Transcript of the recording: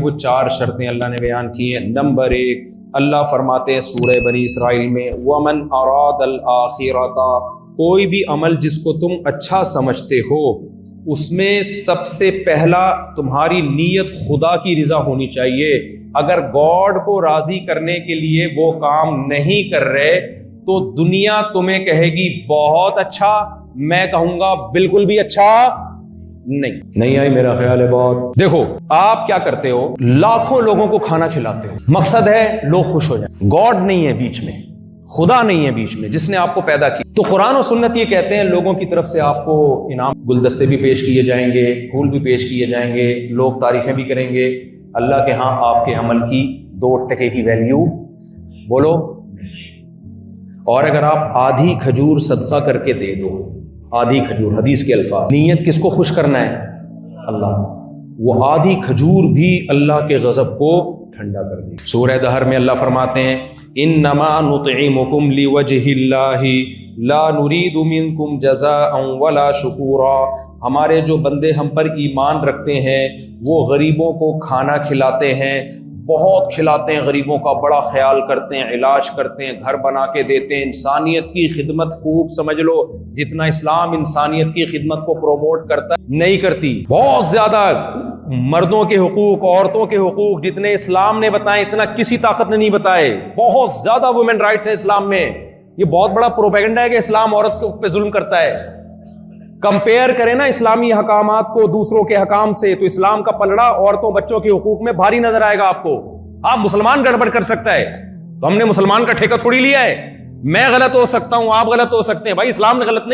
وہ 4 شرطیں اللہ نے بیان کی ہیں۔ نمبر 1، اللہ فرماتے ہیں سورہ بنی اسرائیل میں، وَمَنْ أَرَادَ الْآخِرَةَ، کوئی بھی عمل جس کو تم اچھا سمجھتے ہو اس میں سب سے پہلا تمہاری نیت خدا کی رضا ہونی چاہیے۔ اگر گاڈ کو راضی کرنے کے لیے وہ کام نہیں کر رہے تو دنیا تمہیں کہے گی بہت اچھا، میں کہوں گا بالکل بھی اچھا نہیں آئی، میرا خیال ہے بہت۔ دیکھو آپ کیا کرتے ہو، لاکھوں لوگوں کو کھانا کھلاتے ہو، مقصد ہے لوگ خوش ہو جائیں، گاڈ نہیں ہے بیچ میں، خدا نہیں ہے بیچ میں جس نے آپ کو پیدا کی۔ تو قرآن و سنت یہ کہتے ہیں لوگوں کی طرف سے آپ کو انعام، گلدستے بھی پیش کیے جائیں گے، پھول بھی پیش کیے جائیں گے، لوگ تعریفیں بھی کریں گے۔ اللہ کے ہاں آپ کے عمل کی 2 ٹکے کی ویلیو بولو۔ اور اگر آپ آدھی کھجور صدقہ کر کے دے دو، آدھی کھجور، حدیث کے الفاظ، نیت کس کو خوش کرنا ہے؟ اللہ، وہ آدھی کھجور بھی اللہ کے غضب کو ٹھنڈا کر دی۔ سورہ دہر میں اللہ فرماتے ہیں انما نطعمکم لوجہ اللہ لا نرید منکم جزاء ولا شکورا، ہمارے جو بندے ہم پر ایمان رکھتے ہیں وہ غریبوں کو کھانا کھلاتے ہیں، بہت کھلاتے ہیں، غریبوں کا بڑا خیال کرتے ہیں، علاج کرتے ہیں، گھر بنا کے دیتے ہیں، انسانیت کی خدمت خوب سمجھ لو، جتنا اسلام انسانیت کی خدمت کو پروموٹ کرتا ہے نہیں کرتی، بہت زیادہ۔ مردوں کے حقوق، عورتوں کے حقوق جتنے اسلام نے بتائے اتنا کسی طاقت نے نہیں بتائے، بہت زیادہ وومن رائٹس ہیں اسلام میں۔ یہ بہت بڑا پروپیگنڈا ہے کہ اسلام عورت پہ ظلم کرتا ہے۔ کمپیئر کریں نا اسلامی حکامات کو دوسروں کے حکام سے تو اسلام کا پلڑا عورتوں بچوں کے حقوق میں بھاری نظر آئے گا آپ کو۔ آپ مسلمان گڑبڑ کر سکتا ہے تو ہم نے مسلمان کا ٹھیکہ تھوڑی لیا ہے، میں غلط ہو سکتا ہوں، آپ غلط ہو سکتے ہیں، بھائی اسلام نے غلط نہیں